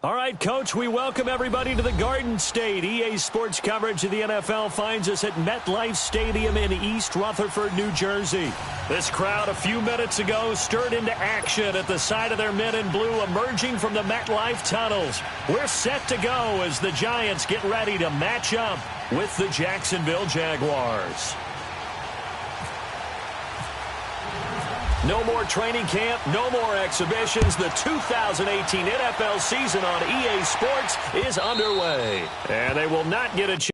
All right, Coach, we welcome everybody to the Garden State. EA Sports coverage of the NFL finds us at MetLife Stadium in East Rutherford, New Jersey. This crowd a few minutes ago stirred into action at the side of their men in blue emerging from the MetLife tunnels. We're set to go as the Giants get ready to match up with the Jacksonville Jaguars. No more training camp, no more exhibitions. The 2018 NFL season on EA Sports is underway. And they will not get a chance.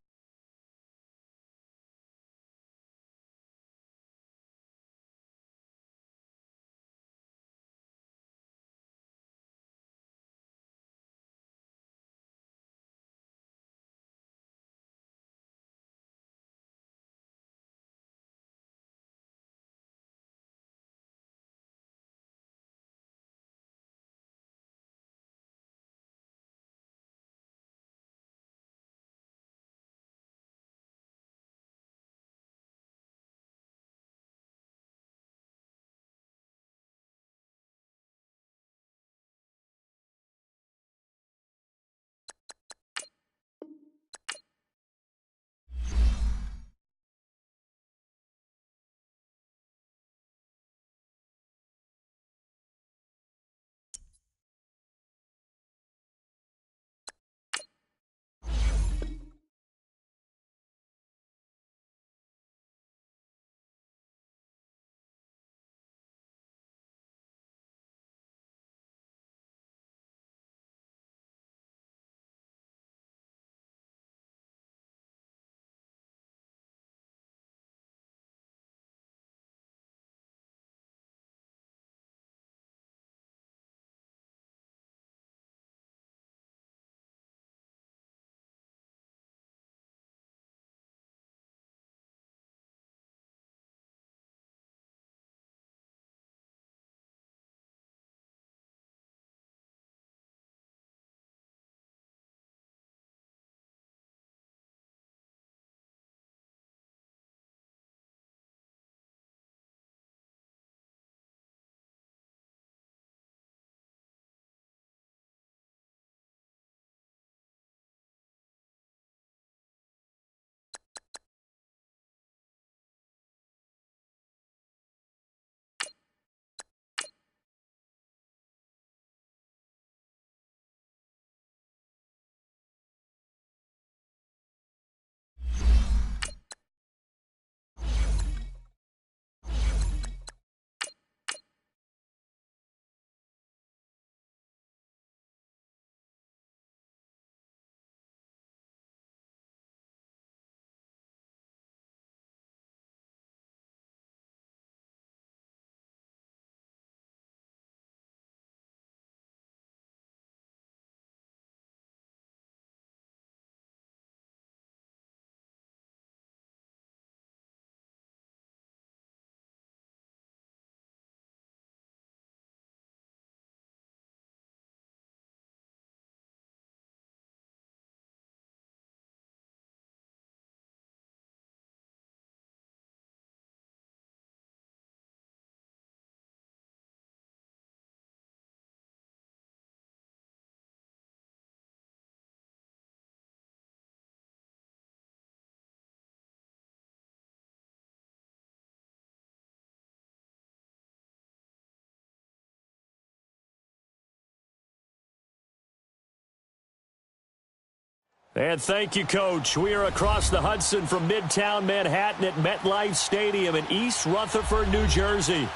And thank you, Coach. We are across the Hudson from Midtown Manhattan at MetLife Stadium in East Rutherford, New Jersey.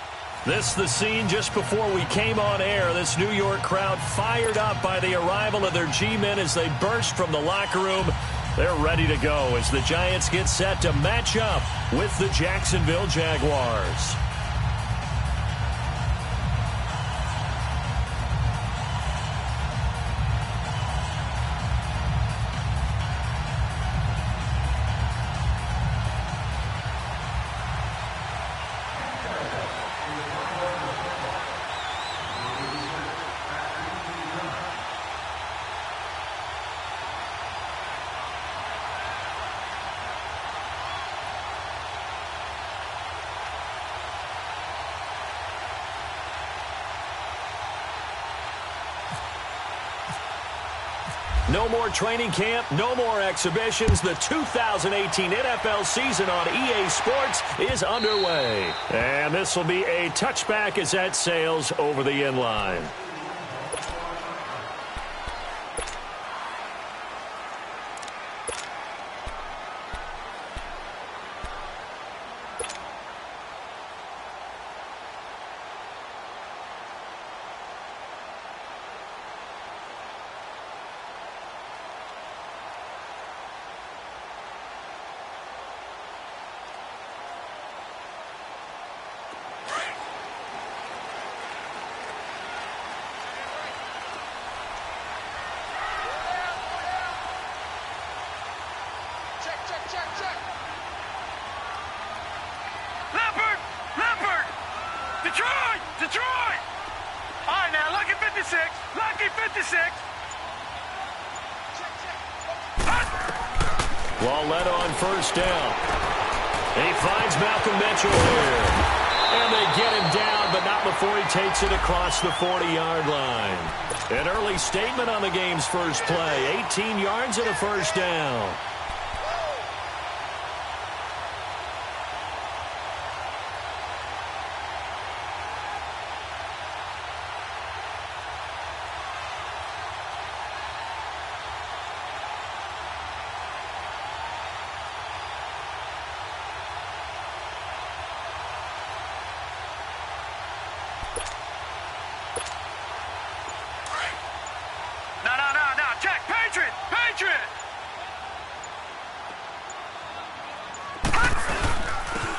This the scene just before we came on air. This New York crowd fired up by the arrival of their G-men as they burst from the locker room. They're ready to go as the Giants get set to match up with the Jacksonville Jaguars. No more training camp, no more exhibitions. The 2018 NFL season on EA Sports is underway. And this will be a touchback as that sails over the end line. Detroit! All right, now, lucky 56. Lucky 56. Lawletta on first down. He finds Malcolm Mitchell here. And they get him down, but not before he takes it across the 40-yard line. An early statement on the game's first play. 18 yards and a first down.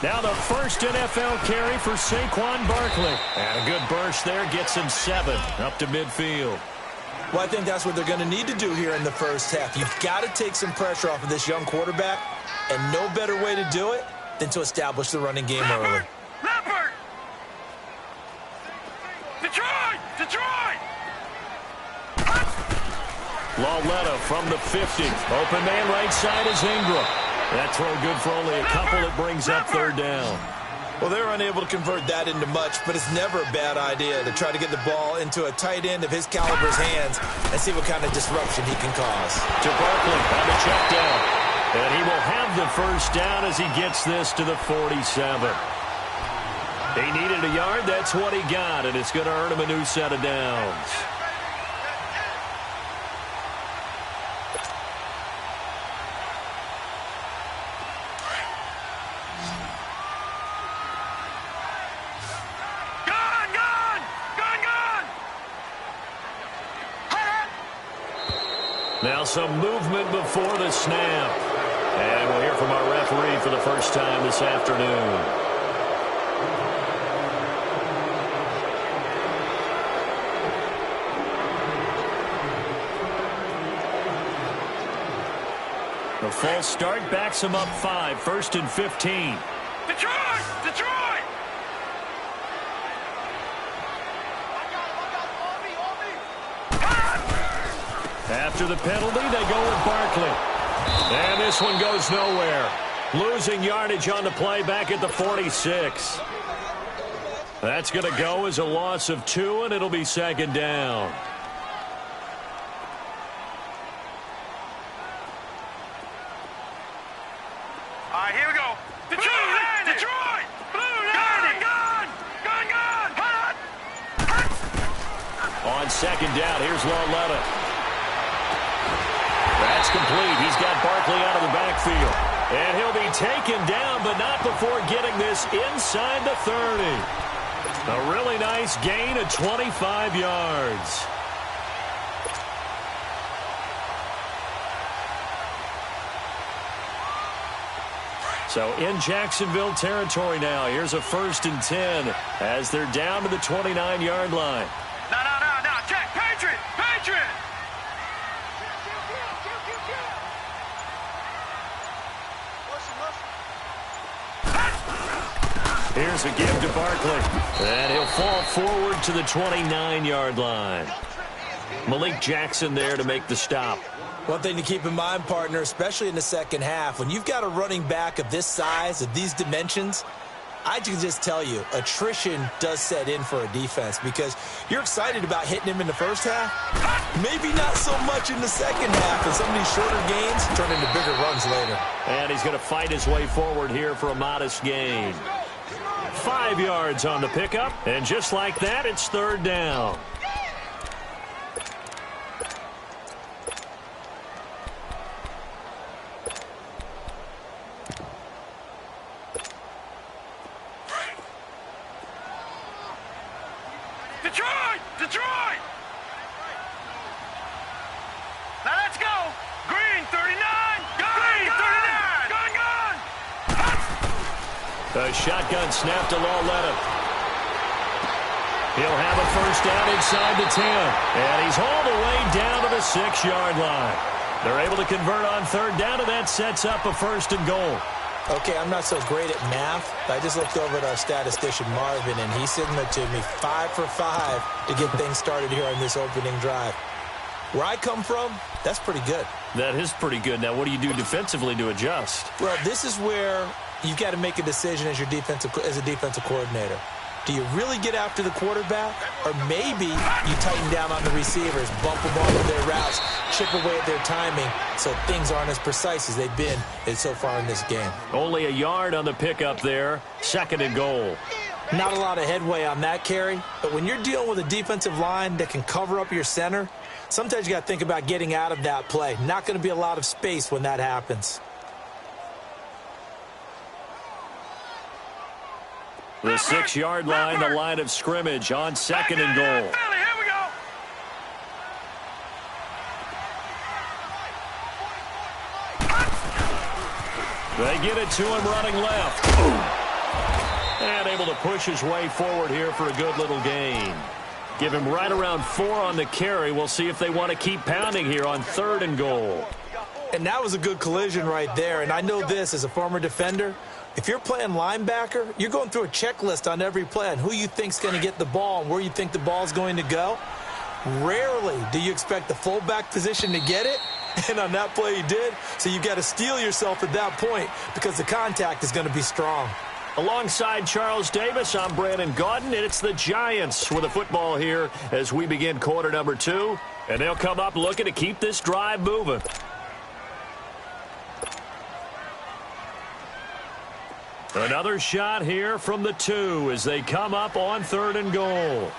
Now the first NFL carry for Saquon Barkley. And a good burst there gets him 7 up to midfield. Well, I think that's what they're going to need to do here in the first half. You've got to take some pressure off of this young quarterback, and no better way to do it than to establish the running game early. Leopard! Detroit! Lawletta from the 50. Open man right side is Ingram. That throw good for only a couple. It brings up third down. Well, they were unable to convert that into much, but it's never a bad idea to try to get the ball into a tight end of his caliber's hands and see what kind of disruption he can cause. To Barkley on the check down. And he will have the first down as he gets this to the 47. He needed a yard. That's what he got, and it's going to earn him a new set of downs. Now some movement before the snap. And we'll hear from our referee for the first time this afternoon. The false start backs him up 5, 1st and 15. Detroit! After the penalty, they go with Barkley. And this one goes nowhere. Losing yardage on the play back at the 46. That's going to go as a loss of 2, and it'll be second down. All right, here we go. Detroit! Gun! On second down, here's Lawletta. That's complete. He's got Barkley out of the backfield. And he'll be taken down, but not before getting this inside the 30. A really nice gain of 25 yards. So in Jacksonville territory now. Here's a 1st and 10 as they're down to the 29-yard line. No. Check. Patriot! Here's a give to Barkley. And he'll fall forward to the 29-yard line. Malik Jackson there to make the stop. One thing to keep in mind, partner, especially in the second half, when you've got a running back of this size, of these dimensions, I can just tell you, attrition does set in for a defense because you're excited about hitting him in the first half. Maybe not so much in the second half, and some of these shorter gains turn into bigger runs later. And he's going to fight his way forward here for a modest gain. 5 yards on the pickup, and just like that, it's third down. Detroit! Now let's go! Green, 39! Green, 39! Gun! The shotgun snap to Lauletta. He'll have a first down inside the 10. And he's hauled away down to the 6-yard line. They're able to convert on third down, and that sets up a first and goal. Okay, I'm not so great at math. I just looked over at our statistician, Marvin, and he signaled to me 5 for 5 to get things started here on this opening drive. Where I come from, that's pretty good. That is pretty good. Now, what do you do defensively to adjust? Well, this is where you've got to make a decision as a defensive coordinator. Do you really get after the quarterback? Or maybe you tighten down on the receivers, bump them off of their routes, chip away at their timing so things aren't as precise as they've been so far in this game. Only a yard on the pickup there. Second and goal. Not a lot of headway on that carry, but when you're dealing with a defensive line that can cover up your center, sometimes you got to think about getting out of that play. Not going to be a lot of space when that happens. The 6-yard line, the line of scrimmage on second and goal. Here we go. They get it to him running left. And able to push his way forward here for a good little gain. Give him right around 4 on the carry. We'll see if they want to keep pounding here on third and goal. And that was a good collision right there. And I know this as a former defender. If you're playing linebacker, you're going through a checklist on every play on who you think's going to get the ball and where you think the ball's going to go. Rarely do you expect the fullback position to get it. And on that play he did. So you've got to steel yourself at that point because the contact is going to be strong. Alongside Charles Davis, I'm Brandon Gaudin, and it's the Giants with the football here as we begin quarter number 2. And they'll come up looking to keep this drive moving. Another shot here from the 2 as they come up on third and goal.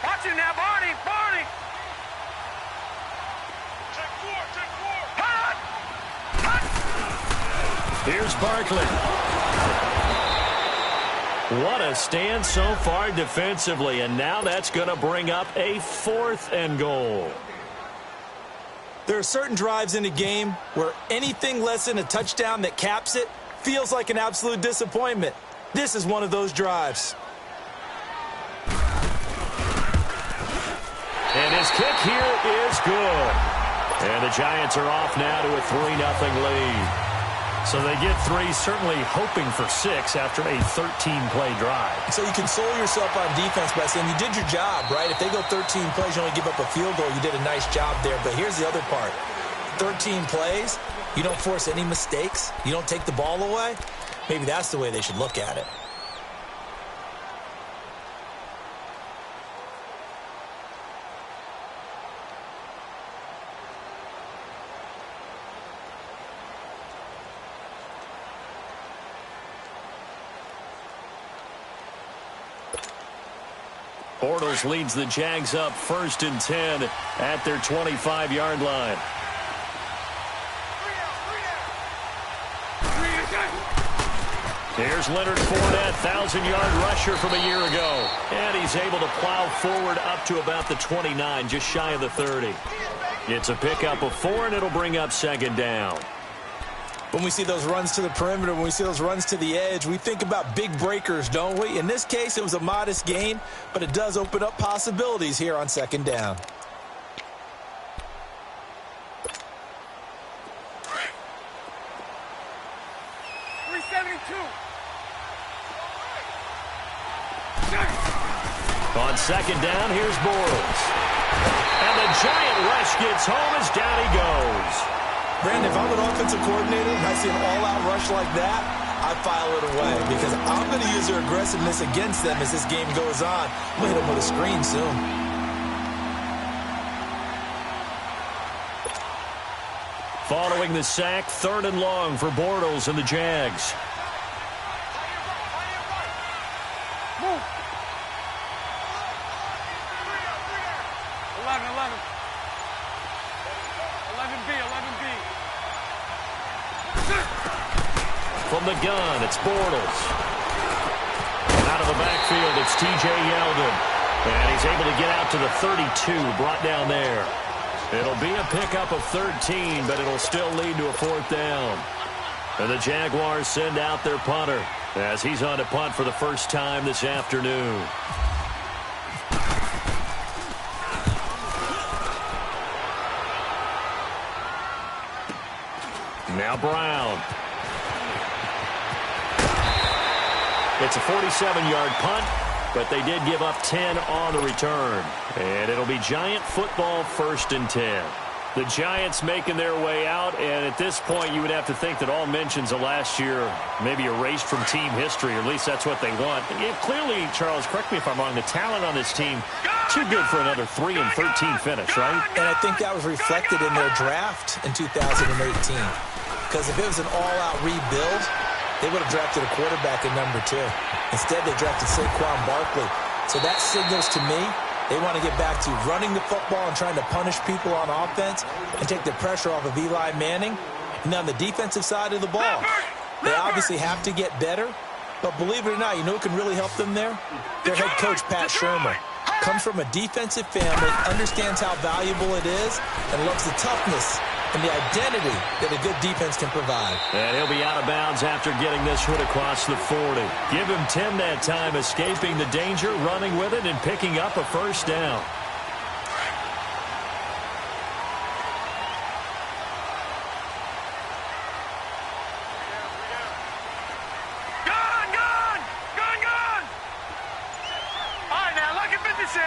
Watch it now, Barney. Check 4. Here's Barkley. What a stand so far defensively, and now that's going to bring up a 4th and goal. There are certain drives in a game where anything less than a touchdown that caps it feels like an absolute disappointment. This is one of those drives. And his kick here is good. And the Giants are off now to a 3-0 lead. So they get 3, certainly hoping for 6 after a 13-play drive. So you console yourself on defense by saying you did your job, right? If they go 13 plays, you only give up a field goal, you did a nice job there. But here's the other part. 13 plays, you don't force any mistakes, you don't take the ball away. Maybe that's the way they should look at it. Bortles leads the Jags up 1st and 10 at their 25-yard line. Here's Leonard Fournette, 1,000-yard rusher from a year ago. And he's able to plow forward up to about the 29, just shy of the 30. It's a pickup of 4, and it'll bring up second down. When we see those runs to the perimeter, when we see those runs to the edge, we think about big breakers, don't we? In this case, it was a modest gain, but it does open up possibilities here on second down. On second down, here's Bortles. And the the giant rush gets home as down he goes. Brandon, if I'm an offensive coordinator and I see an all-out rush like that, I file it away because I'm going to use their aggressiveness against them as this game goes on. I'm going to hit them with a screen soon. Following the sack, 3rd and long for Bortles and the Jags. Move. 11B. From the gun, it's Bortles. Out of the backfield, it's T.J. Yeldon. And he's able to get out to the 32, brought down there. It'll be a pickup of 13, but it'll still lead to a 4th down. And the Jaguars send out their punter as he's on to punt for the first time this afternoon. Now Brown. It's a 47-yard punt, but they did give up 10 on the return. And it'll be Giant football 1st and 10. The Giants making their way out, and at this point you would have to think that all mentions of last year maybe erased from team history, or at least that's what they want. Clearly, Charles, correct me if I'm wrong, the talent on this team, too good for another 3-13 finish, right? And I think that was reflected in their draft in 2018. Because if it was an all-out rebuild, they would have drafted a quarterback at number 2. Instead, they drafted Saquon Barkley. So that signals to me they want to get back to running the football and trying to punish people on offense and take the pressure off of Eli Manning. And on the defensive side of the ball, they obviously have to get better. But believe it or not, you know who can really help them there? Their head coach, Pat Shermer. Comes from a defensive family, understands how valuable it is, and loves the toughness and the identity that a good defense can provide. And he'll be out of bounds after getting this hit across the 40. Give him 10 that time, escaping the danger, running with it, and picking up a 1st down. Gone! All right, now, lucky 56.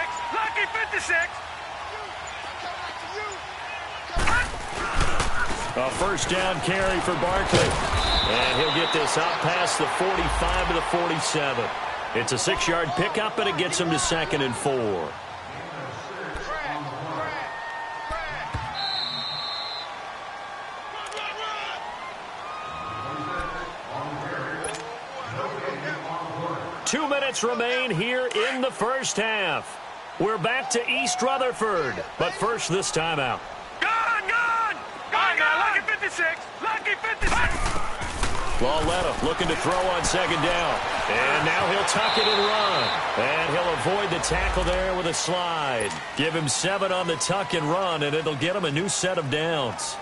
A 1st down carry for Barkley. And he'll get this out past the 45 to the 47. It's a 6-yard pickup, and it gets him to 2nd and 4. Two minutes remain here in the first half. We're back to East Rutherford, but first this timeout. Lucky 56. Lauletta looking to throw on 2nd down. And now he'll tuck it and run. And he'll avoid the tackle there with a slide. Give him 7 on the tuck and run, and it'll get him a new set of downs.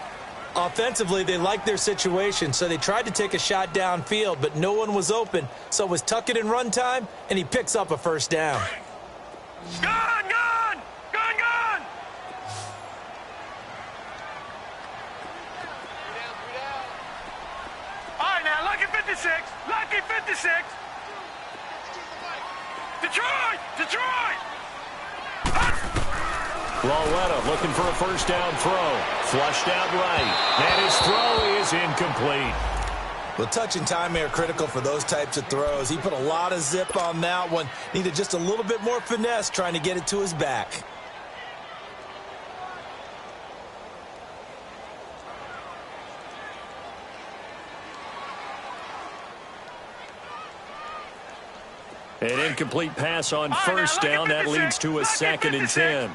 Offensively, they liked their situation, so they tried to take a shot downfield, but no one was open. So it was tuck it and run time, and he picks up a 1st down. Gone! All right, now, lucky 56. Detroit! Lauletta looking for a 1st down throw. Flushed out right. And his throw is incomplete. Well, touch and timing are critical for those types of throws. He put a lot of zip on that one. Needed just a little bit more finesse trying to get it to his back. An incomplete pass on 1st down. That leads to a 2nd and 10.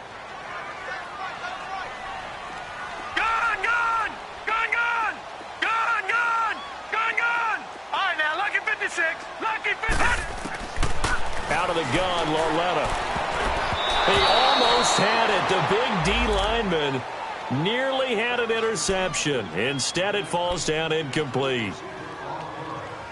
Out of the gun, Lauletta. He almost had it. The big D lineman nearly had an interception. Instead, it falls down incomplete.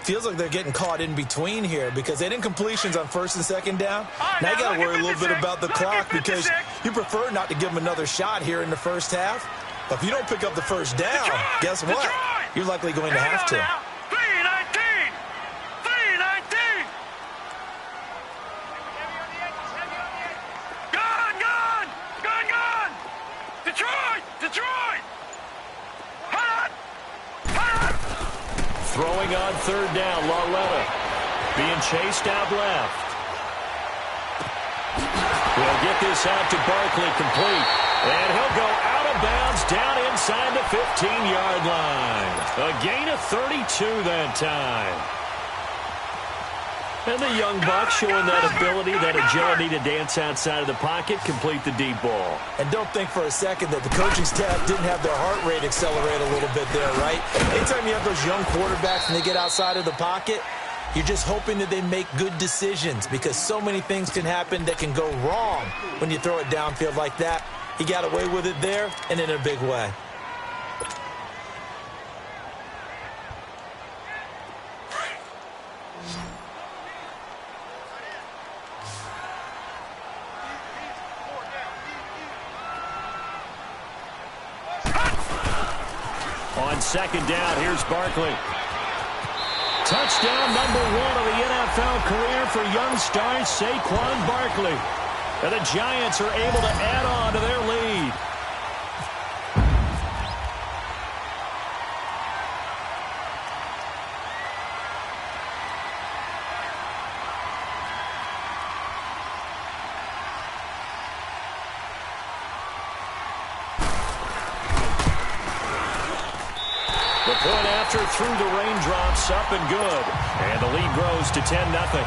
Feels like they're getting caught in between here because they didn't completions on 1st and 2nd down. Now you got to worry a little bit about the clock because you prefer not to give them another shot here in the first half. But if you don't pick up the 1st down, guess what? You're likely going to have to. 3-19. Gone. Throwing on third down, Lawletta. Being chased out left. He'll get this out to Barkley, complete. And he'll go out of bounds down inside the 15-yard line. A gain of 32 that time. And the young buck showing that ability, that agility to dance outside of the pocket, complete the deep ball. And don't think for a second that the coaching staff didn't have their heart rate accelerate a little bit there, right? Anytime you have those young quarterbacks and they get outside of the pocket, you're just hoping that they make good decisions because so many things can happen that can go wrong when you throw it downfield like that. He got away with it there and in a big way. On second down, here's Barkley. Touchdown number 1 of the NFL career for young star Saquon Barkley. And the Giants are able to add on to their lead. The point after through the raindrops, up and good. And the lead grows to 10-0.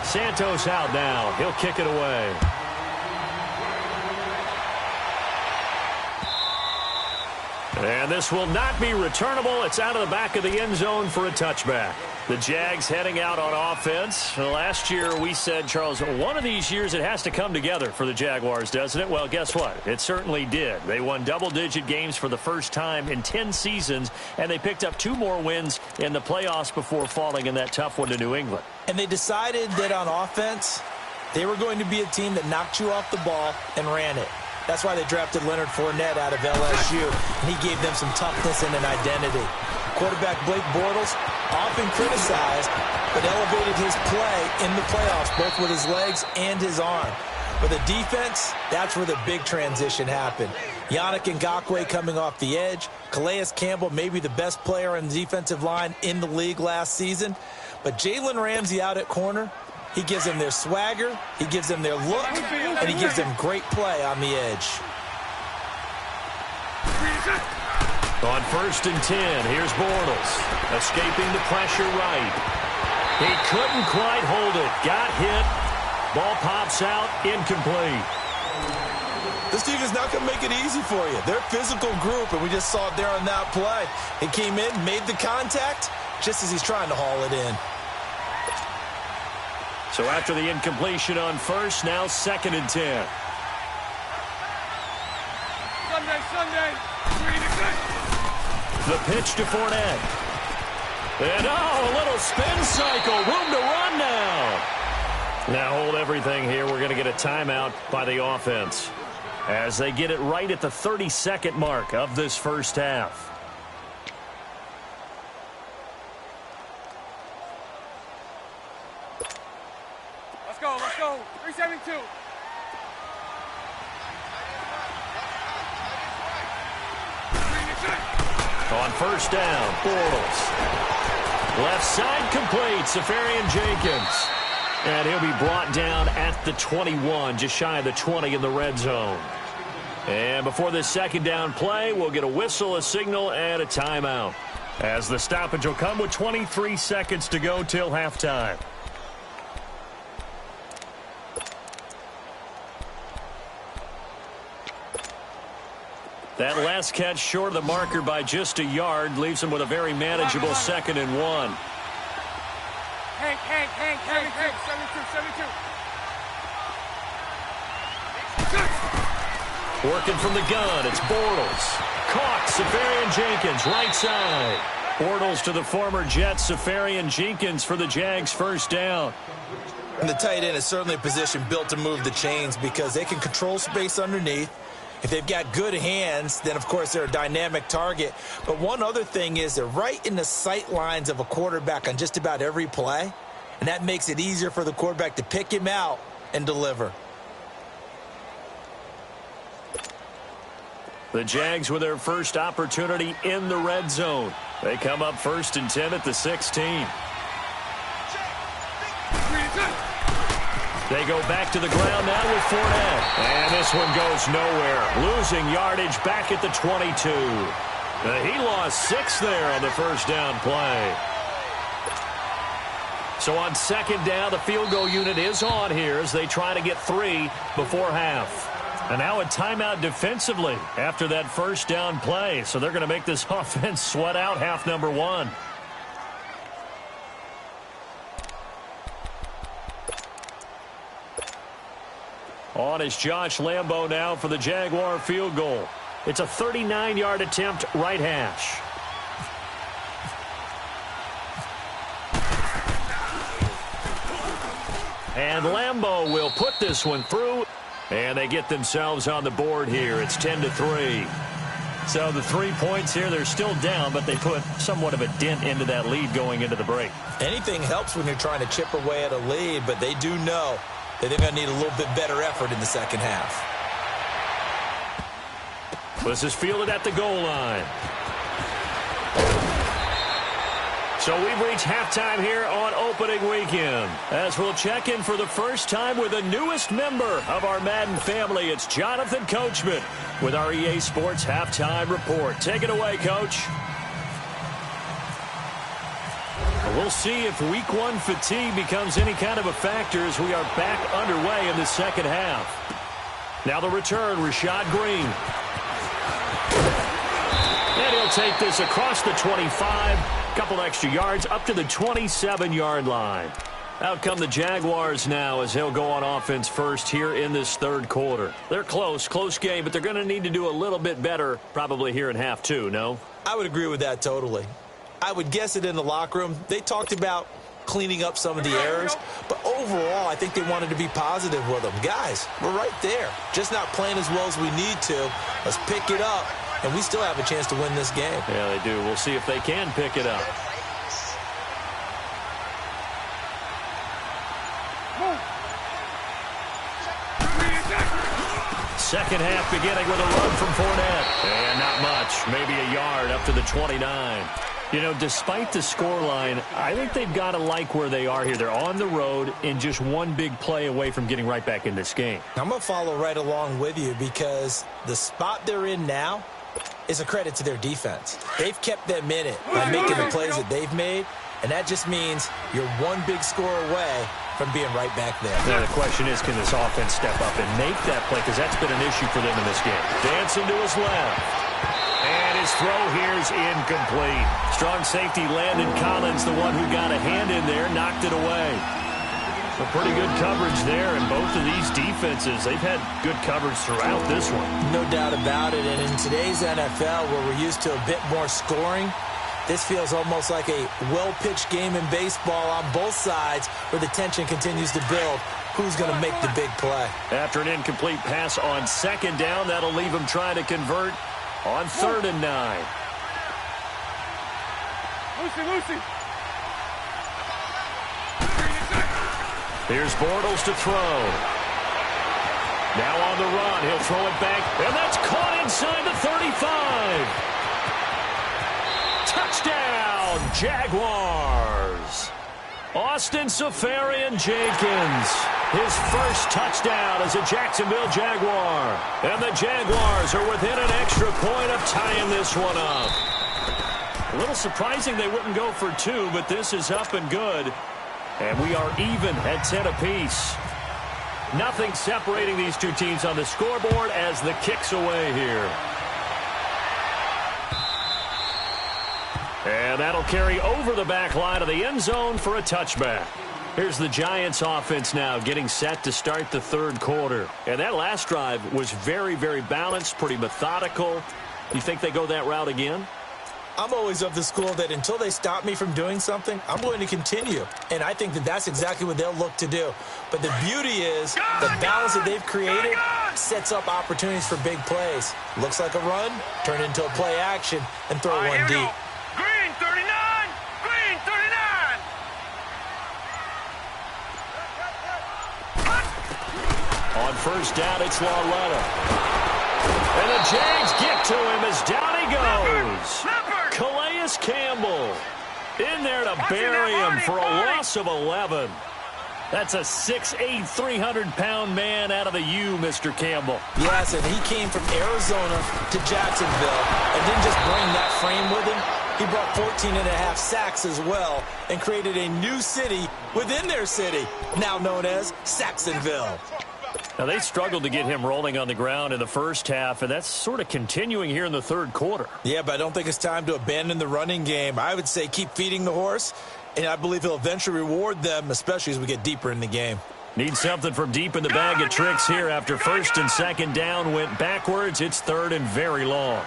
Santos out now. He'll kick it away. And this will not be returnable. It's out of the back of the end zone for a touchback. The Jags heading out on offense. Last year we said, Charles, one of these years it has to come together for the Jaguars, doesn't it? Well, guess what? It certainly did. They won double-digit games for the first time in 10 seasons, and they picked up 2 more wins in the playoffs before falling in that tough one to New England. And they decided that on offense, they were going to be a team that knocked you off the ball and ran it. That's why they drafted Leonard Fournette out of LSU, and he gave them some toughness and an identity. Quarterback Blake Bortles, often criticized, but elevated his play in the playoffs, both with his legs and his arm. But the defense, that's where the big transition happened. Yannick Ngakoue coming off the edge. Calais Campbell, maybe the best player in the defensive line in the league last season. But Jalen Ramsey out at corner, he gives them their swagger, he gives them their look, and he gives them great play on the edge. On 1st and 10, here's Bortles. Escaping the pressure right. He couldn't quite hold it. Got hit. Ball pops out. Incomplete. This team is not going to make it easy for you. They're a physical group, and we just saw it there on that play. He came in, made the contact, just as he's trying to haul it in. So after the incompletion on 1st, now 2nd and 10. Sunday. The pitch to Fournette. And a little spin cycle. Room to run now. Now hold everything here. We're going to get a timeout by the offense as they get it right at the 30-second mark of this first half. Let's go. 372. On 1st down, Bortles. Left side complete, Safarian Jenkins. And he'll be brought down at the 21, just shy of the 20 in the red zone. And before this 2nd down play, we'll get a whistle, a signal, and a timeout, as the stoppage will come with 23 seconds to go till halftime. That last catch short of the marker by just a yard leaves him with a very manageable 2nd and 1. Hank. 72. Working from the gun, it's Bortles. Caught, Safarian Jenkins, right side. Bortles to the former Jet, Safarian Jenkins for the Jags' 1st down. And the tight end is certainly a position built to move the chains because they can control space underneath. If they've got good hands, then, of course, they're a dynamic target. But one other thing is they're right in the sight lines of a quarterback on just about every play, and that makes it easier for the quarterback to pick him out and deliver. The Jags with their first opportunity in the red zone. They come up 1st and 10 at the 16. They go back to the ground now with Fournette. And this one goes nowhere. Losing yardage back at the 22. He lost 6 there on the first down play. So on 2nd down, the field goal unit is on here as they try to get 3 before half. And now a timeout defensively after that first down play. So they're going to make this offense sweat out half number 1. On is Josh Lambo now for the Jaguar field goal. It's a 39-yard attempt, right hash. And Lambo will put this one through. And they get themselves on the board here. It's 10-3. So the 3 points here, they're still down, but they put somewhat of a dent into that lead going into the break. Anything helps when you're trying to chip away at a lead, but they do know that they're going to need a little bit better effort in the second half. This is fielded at the goal line. So we've reached halftime here on opening weekend. As we'll check in for the first time with the newest member of our Madden family, it's Jonathan Coachman with our EA Sports Halftime Report. Take it away, Coach. We'll see if Week 1 fatigue becomes any kind of a factor as we are back underway in the second half. Now the return, Rashad Green. And he'll take this across the 25. Couple extra yards up to the 27-yard line. Out come the Jaguars now as they'll go on offense first here in this third quarter. They're close game, but they're going to need to do a little bit better probably here in half 2, no? I would agree with that totally. I would guess it in the locker room. They talked about cleaning up some of the errors, but overall I think they wanted to be positive with them. Guys, we're right there. Just not playing as well as we need to. Let's pick it up. And we still have a chance to win this game. Yeah, they do. We'll see if they can pick it up. Second half beginning with a run from Fournette. And not much. Maybe a yard up to the 29. You know, despite the scoreline, I think they've got to like where they are here. They're on the road and just one big play away from getting right back in this game. I'm going to follow right along with you because the spot they're in now is a credit to their defense. They've kept them in it by making the plays that they've made, and that just means you're one big score away from being right back there. Now the question is, can this offense step up and make that play? Because that's been an issue for them in this game. Dancing to his left. And his throw here is incomplete. Strong safety Landon Collins, the one who got a hand in there, knocked it away. A pretty good coverage there, and both of these defenses, they've had good coverage throughout this one. No doubt about it, and in today's NFL, where we're used to a bit more scoring, this feels almost like a well-pitched game in baseball on both sides where the tension continues to build. Who's going to make the big play? After an incomplete pass on 2nd down, that'll leave them trying to convert on 3rd and 9. Lucy. Here's Bortles to throw. Now on the run. He'll throw it back. And that's caught inside the 35. Touchdown, Jaguars. Austin Seferian-Jenkins. His first touchdown as a Jacksonville Jaguar. And the Jaguars are within an extra point of tying this one up. A little surprising they wouldn't go for 2, but this is up and good. And we are even at 10 apiece. Nothing separating these two teams on the scoreboard as the kick's away here. And that'll carry over the back line of the end zone for a touchback. Here's the Giants offense now getting set to start the third quarter. And that last drive was very, very balanced, pretty methodical. You think they go that route again? I'm always of the school that until they stop me from doing something, I'm going to continue. And I think that that's exactly what they'll look to do. But the beauty is the balance that they've created sets up opportunities for big plays. Looks like a run, turn into a play action, and throw one deep. Green 39! Green 39! On first down, it's Lauletta. And the Jags get it to him as down he goes. Calais Campbell in there to bury him for a loss of 11. That's a 6'8", 300-pound man out of the U, Mr. Campbell. Yes, and he came from Arizona to Jacksonville and didn't just bring that frame with him. He brought 14 and a half sacks as well and created a new city within their city, now known as Saxonville. Now, they struggled to get him rolling on the ground in the first half, and that's sort of continuing here in the third quarter. Yeah, but I don't think it's time to abandon the running game. I would say keep feeding the horse, and I believe he'll eventually reward them, especially as we get deeper in the game. Need something from deep in the bag of tricks here after first and second down went backwards. It's third and very long.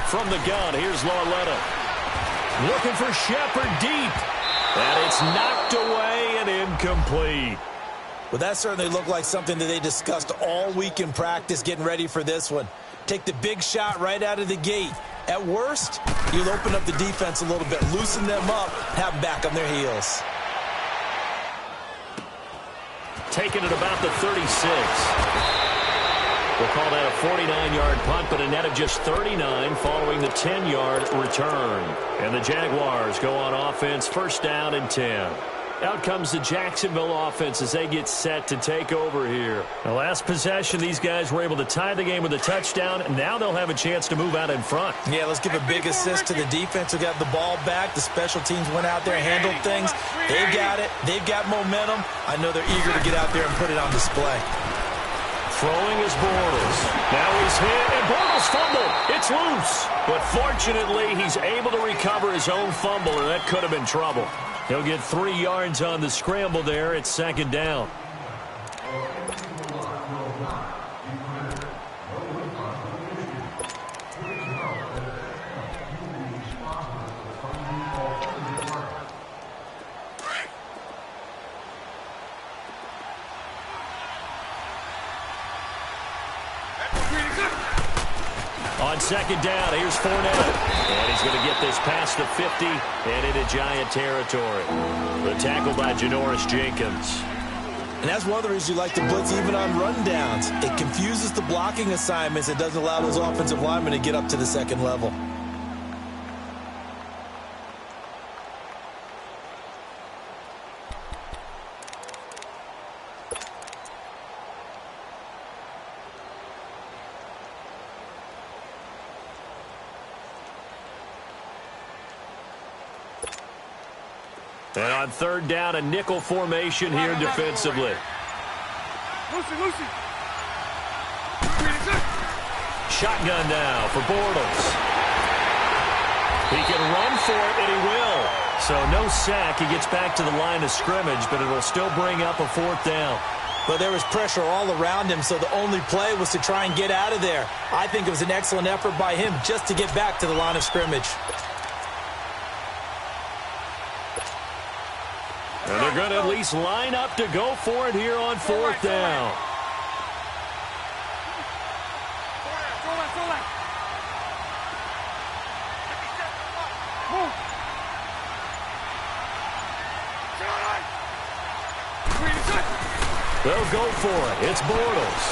From the gun, here's Lauletta. Looking for Shepard deep. And it's knocked away and incomplete. Well, that certainly looked like something that they discussed all week in practice getting ready for this one. Take the big shot right out of the gate. At worst, you'll open up the defense a little bit, loosen them up, have them back on their heels. Taking it about the 36. We'll call that a 49-yard punt, but a net of just 39 following the 10-yard return. And the Jaguars go on offense, first down and 10. Out comes the Jacksonville offense as they get set to take over here. The last possession, these guys were able to tie the game with a touchdown, and now they'll have a chance to move out in front. Yeah, let's give a big assist to the defense who got the ball back. The special teams went out there and handled things. They've got it. They've got momentum. I know they're eager to get out there and put it on display. Throwing is Bortles. Now he's hit, and Bortles fumbled. It's loose. But fortunately, he's able to recover his own fumble, and that could have been trouble. He'll get 3 yards on the scramble there. It's second down. On second down, here's Fournette. And he's going to get this past the 50 and into Giant territory. The tackle by Janoris Jenkins. And that's one of the reasons you like to blitz even on rundowns. It confuses the blocking assignments. It doesn't allow those offensive linemen to get up to the second level. And on third down, a nickel formation here defensively. Shotgun now for Bortles. He can run for it, and he will. So no sack. He gets back to the line of scrimmage, but it'll still bring up a fourth down. But there was pressure all around him, so the only play was to try and get out of there. I think it was an excellent effort by him just to get back to the line of scrimmage. And they're going to at least line up to go for it here on fourth down. They'll go for it. It's Bortles.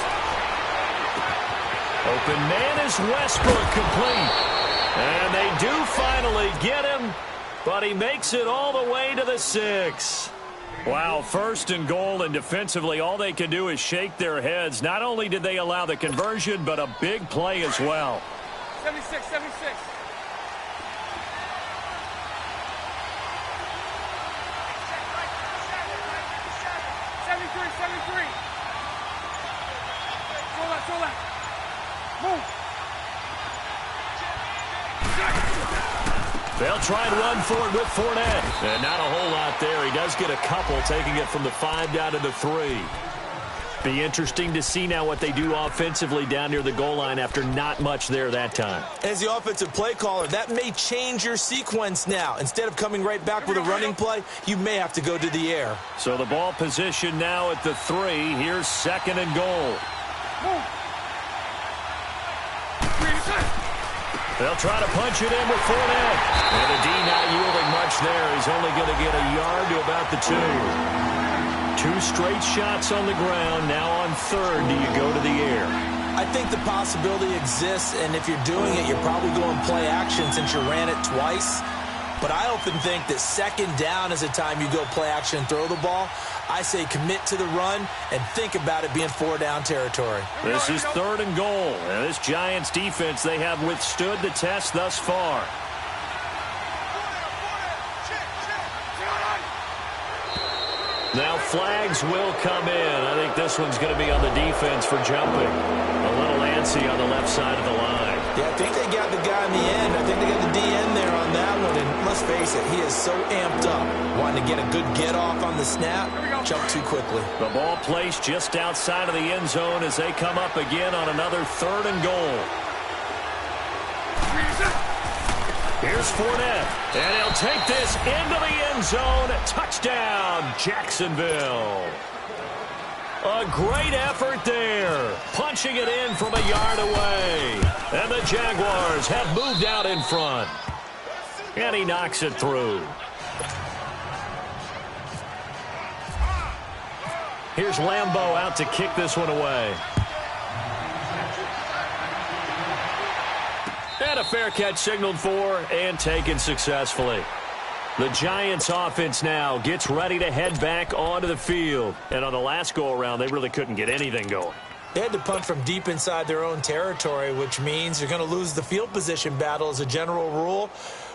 Open man is Westbrook, complete. And they do finally get him. But he makes it all the way to the 6. Wow, first and goal, and defensively all they can do is shake their heads. Not only did they allow the conversion, but a big play as well. 76. 73. Move. They'll try and run for it with Fournette. And not a whole lot there. He does get a couple, taking it from the 5 down to the 3. Be interesting to see now what they do offensively down near the goal line after not much there that time. As the offensive play caller, that may change your sequence now. Instead of coming right back with a running play, you may have to go to the air. So the ball position now at the 3. Here's second and goal. They'll try to punch it in with Fournette. And the D not yielding much catch there. He's only going to get a yard to about the 2. 2 straight shots on the ground. Now on third, do you go to the air? I think the possibility exists, and if you're doing it, you're probably going play action since you ran it twice. But I often think that second down is the time you go play action and throw the ball. I say commit to the run and think about it being 4-down territory. This is 3rd and goal. And this Giants defense, they have withstood the test thus far. Now flags will come in. I think this one's going to be on the defense for jumping. A little antsy on the left side of the line. Yeah, I think they got the guy in the end. I think they got the DN there on that one. And let's face it, he is so amped up, wanting to get a good get-off on the snap, jump too quickly. The ball placed just outside of the end zone as they come up again on another 3rd and goal. Here's Fournette, and he'll take this into the end zone. Touchdown, Jacksonville. A great effort there, punching it in from a yard away. And the Jaguars have moved out in front. And he knocks it through. Here's Lambeau out to kick this one away. And a fair catch signaled for and taken successfully. The Giants offense now gets ready to head back onto the field. And on the last go-around, they really couldn't get anything going. They had to punt from deep inside their own territory, which means you're going to lose the field position battle as a general rule.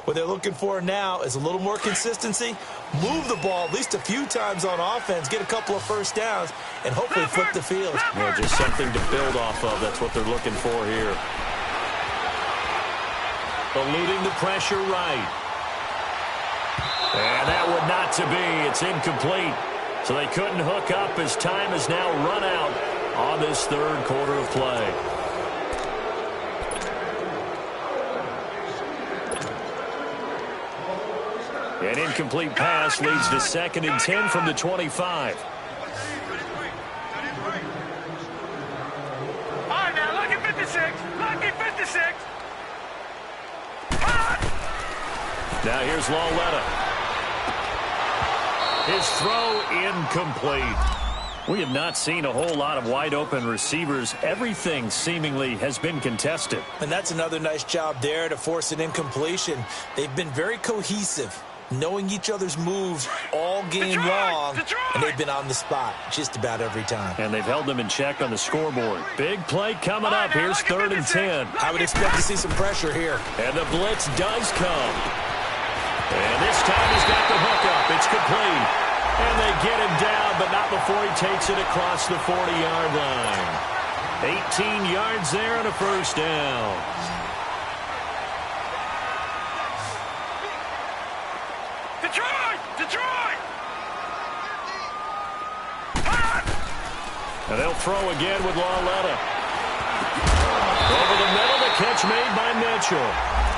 What they're looking for now is a little more consistency, move the ball at least a few times on offense, get a couple of first downs, and hopefully flip the field. Yeah, just something to build off of. That's what they're looking for here. Eluding the pressure right. And that would not to be. It's incomplete. So they couldn't hook up as time has now run out on this 3rd quarter of play. An incomplete pass leads to 2nd and 10 from the 25. All right, now look at 56. Look at 56. Now here's Lauletta. His throw incomplete. We have not seen a whole lot of wide-open receivers. Everything seemingly has been contested. And that's another nice job there to force an incompletion. They've been very cohesive, knowing each other's moves all game long, and they've been on the spot just about every time. And they've held them in check on the scoreboard. Big play coming up. Here's 3rd and 10. I would expect to see some pressure here. And the blitz does come. And this time he's got the hookup. It's complete. And they get him down, but not before he takes it across the 40-yard line. 18 yards there and a first down. Detroit! Detroit! And they'll throw again with Lauletta. Over the middle, the catch made by Mitchell.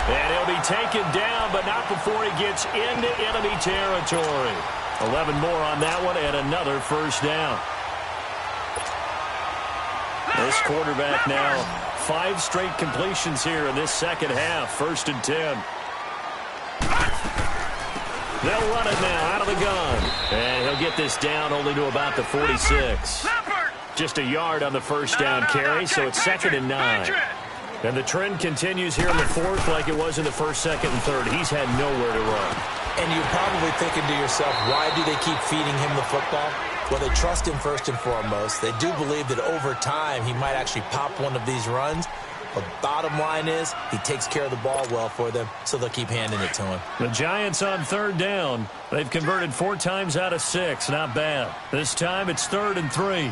And he'll be taken down, but not before he gets into enemy territory. 11 more on that one, and another first down. This quarterback now, 5 straight completions here in this second half. 1st and 10. They'll run it now out of the gun. And he'll get this down only to about the 46. Just a yard on the first down carry, so it's 2nd and 9. And the trend continues here in the 4th like it was in the 1st, 2nd, and 3rd. He's had nowhere to run. And you're probably thinking to yourself, why do they keep feeding him the football? Well, they trust him first and foremost. They do believe that over time he might actually pop one of these runs. But bottom line is he takes care of the ball well for them, so they'll keep handing it to him. The Giants on 3rd down. They've converted 4 times out of 6. Not bad. This time it's 3rd and 3.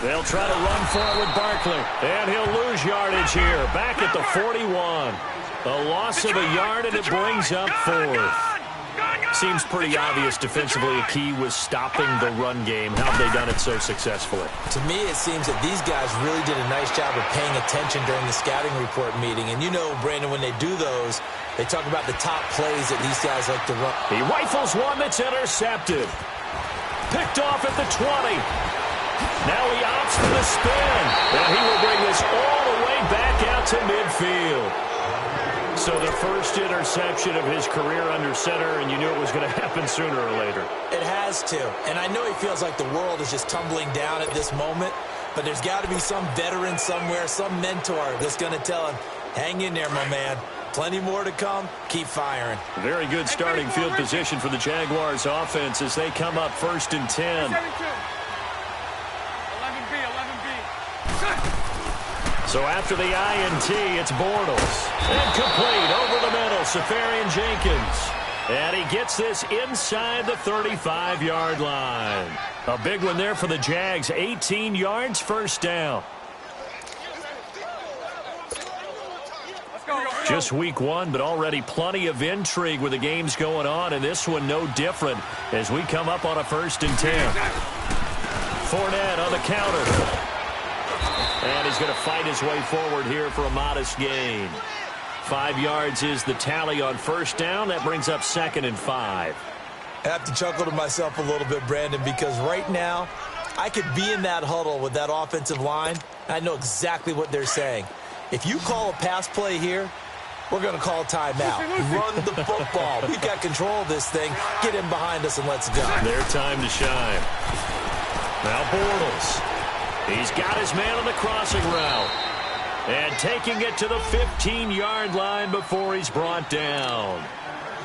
They'll try to run for it with Barkley. And he'll lose yardage here. Back at the 41. A loss of a yard, and it brings up 4th. Seems pretty obvious defensively a key was stopping the run game. How have they done it so successfully? To me, it seems that these guys really did a nice job of paying attention during the scouting report meeting. And you know, Brandon, when they do those, they talk about the top plays that these guys like to run. He rifles one that's intercepted. Picked off at the 20. Now he opts for the spin. And he will bring this all the way back out to midfield. So the first interception of his career under center, and you knew it was going to happen sooner or later. It has to. And I know he feels like the world is just tumbling down at this moment, but there's got to be some veteran somewhere, some mentor that's going to tell him, hang in there, my man. Plenty more to come. Keep firing. Very good starting field position for the Jaguars offense as they come up 1st and 10. 11B. So after the INT, it's Bortles. Incomplete over the middle, Safarian Jenkins. And he gets this inside the 35-yard line. A big one there for the Jags. 18 yards, first down. Just week 1, but already plenty of intrigue with the games going on, and this one no different as we come up on a 1st and 10. Fournette on the counter. And he's going to fight his way forward here for a modest gain. 5 yards is the tally on 1st down. That brings up 2nd and 5. I have to chuckle to myself a little bit, Brandon, because right now I could be in that huddle with that offensive line. I know exactly what they're saying. If you call a pass play here, we're going to call a timeout. Run the football. We've got control of this thing. Get in behind us and let's go. Their time to shine. Now Bortles. He's got his man on the crossing route. And taking it to the 15-yard line before he's brought down.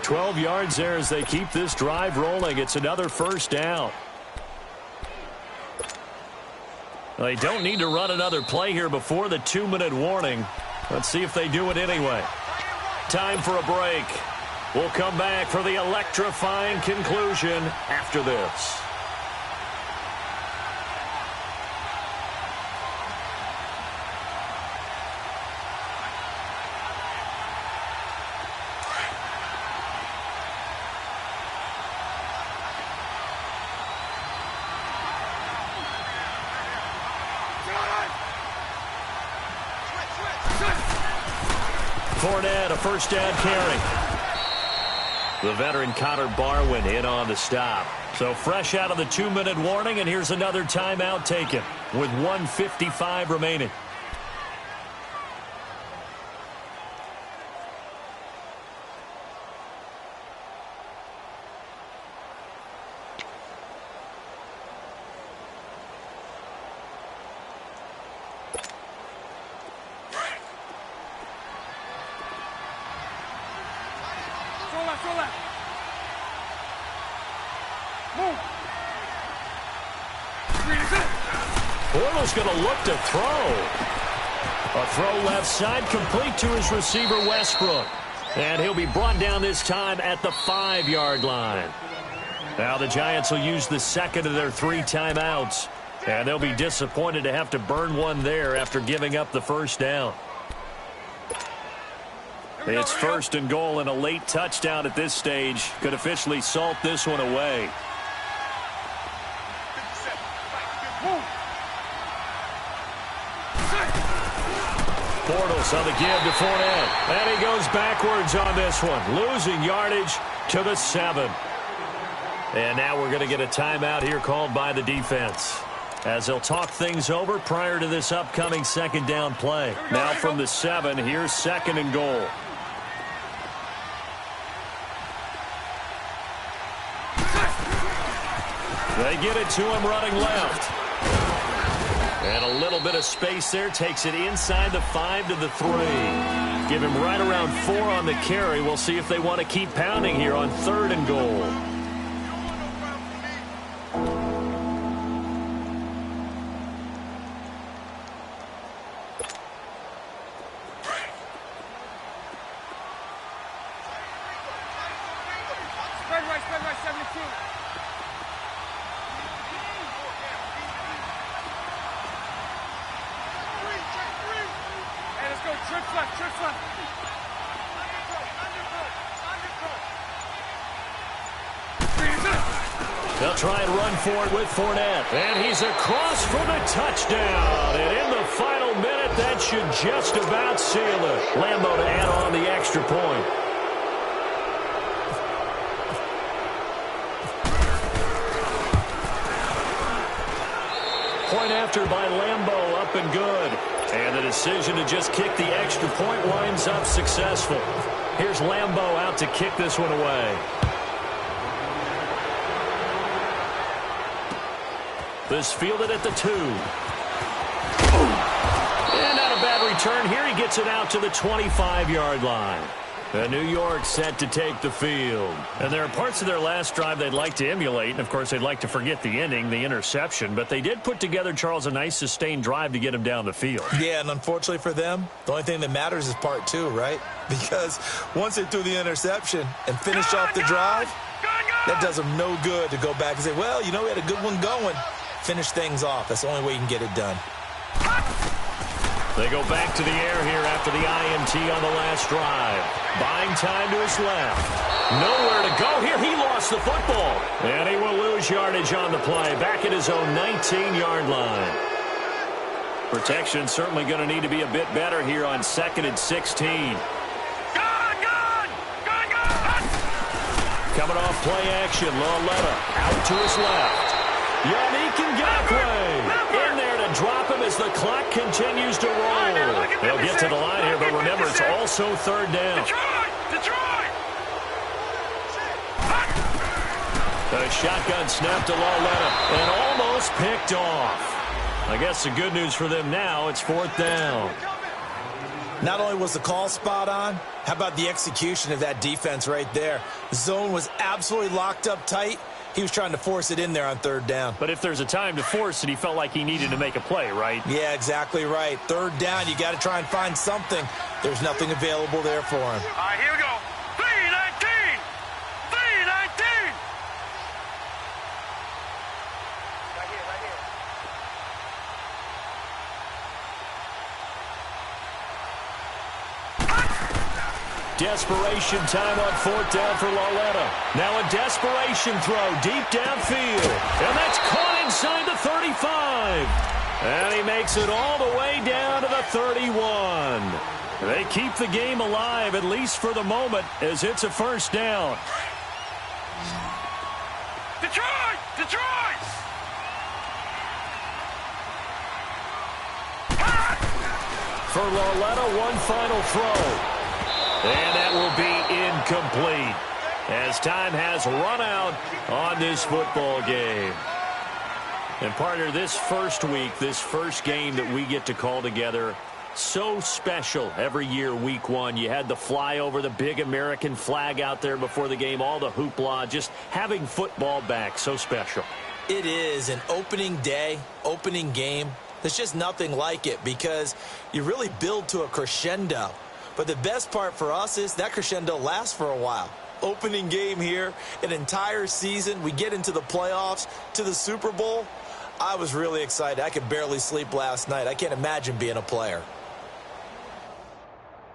12 yards there as they keep this drive rolling. It's another 1st down. They don't need to run another play here before the 2-minute warning. Let's see if they do it anyway. Time for a break. We'll come back for the electrifying conclusion after this. Fournette, a 1st down carry. The veteran Connor Barwin in on the stop. So fresh out of the 2-minute warning, and here's another timeout taken with 1:55 remaining. Bortles going to look to throw. A throw left side, complete to his receiver, Westbrook. And he'll be brought down this time at the 5-yard line. Now the Giants will use the 2nd of their 3 timeouts. And they'll be disappointed to have to burn one there after giving up the 1st down. It's 1st and goal, and a late touchdown at this stage could officially salt this one away. Bortles on the give to Fournette. And he goes backwards on this one, losing yardage to the 7. And now we're going to get a timeout here called by the defense, as they'll talk things over prior to this upcoming 2nd down play. Now from the 7, here's 2nd and goal. They get it to him running left. And a little bit of space there, takes it inside the 5 to the 3. Give him right around 4 on the carry. We'll see if they want to keep pounding here on 3rd and goal. Spread right, 72. Trips left. They'll try and run for it with Fournette. And he's across for the touchdown. And in the final minute, that should just about seal it. Lambeau to add on the extra point. Point after by Lambeau, up and good. And the decision to just kick the extra point winds up successful. Here's Lambeau out to kick this one away. This fielded at the 2. And not a bad return here. He gets it out to the 25-yard line. And New York set to take the field. And there are parts of their last drive they'd like to emulate. And, of course, they'd like to forget the ending, the interception. But they did put together, Charles, a nice sustained drive to get him down the field. Yeah, and unfortunately for them, the only thing that matters is part 2, right? Because once they threw the interception and finished off the drive, that does them no good to go back and say, well, you know, we had a good one going. Finish things off. That's the only way you can get it done. They go back to the air here after the INT on the last drive. Buying time to his left. Nowhere to go here. He lost the football. And he will lose yardage on the play. Back at his own 19-yard line. Protection certainly going to need to be a bit better here on 2nd and 16. Coming off play action. Lauletta out to his left. Yannick Ngakoue in there to drop him as the clock continues to roll. They'll get to the line here, but remember, it's also 3rd down. Detroit! A shotgun snap to Lauletta and almost picked off. I guess the good news for them now, it's 4th down. Not only was the call spot on, how about the execution of that defense right there? The zone was absolutely locked up tight. He was trying to force it in there on 3rd down. But if there's a time to force it, he felt like he needed to make a play, right? Yeah, exactly right. 3rd down, you got to try and find something. There's nothing available there for him. All right, here we go. 3-19! 3-19! Right here. Desperation time on 4th down for Lauletta. Now a desperation throw deep downfield. And that's caught inside the 35. And he makes it all the way down to the 31. They keep the game alive, at least for the moment, as it's a 1st down. Detroit! For Lauletta, one final throw. And that will be incomplete as time has run out on this football game. And partner, this first week, this first game that we get to call together, so special every year, week 1. You had the flyover, the big American flag out there before the game, all the hoopla, just having football back, so special. It is an opening day, opening game. There's just nothing like it because you really build to a crescendo. But the best part for us is that crescendo lasts for a while. Opening game here, an entire season. We get into the playoffs, to the Super Bowl. I was really excited. I could barely sleep last night. I can't imagine being a player.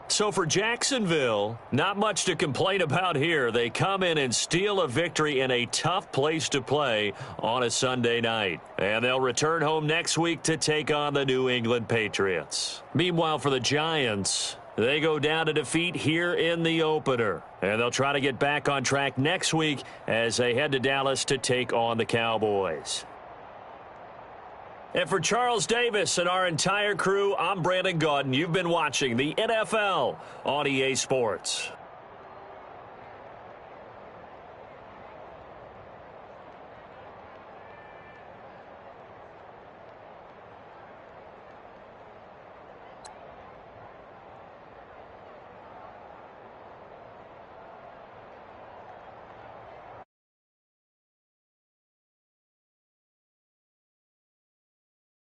So for Jacksonville, not much to complain about here. They come in and steal a victory in a tough place to play on a Sunday night. And they'll return home next week to take on the New England Patriots. Meanwhile, for the Giants, they go down to defeat here in the opener. And they'll try to get back on track next week as they head to Dallas to take on the Cowboys. And for Charles Davis and our entire crew, I'm Brandon Gaudin. You've been watching the NFL on EA Sports.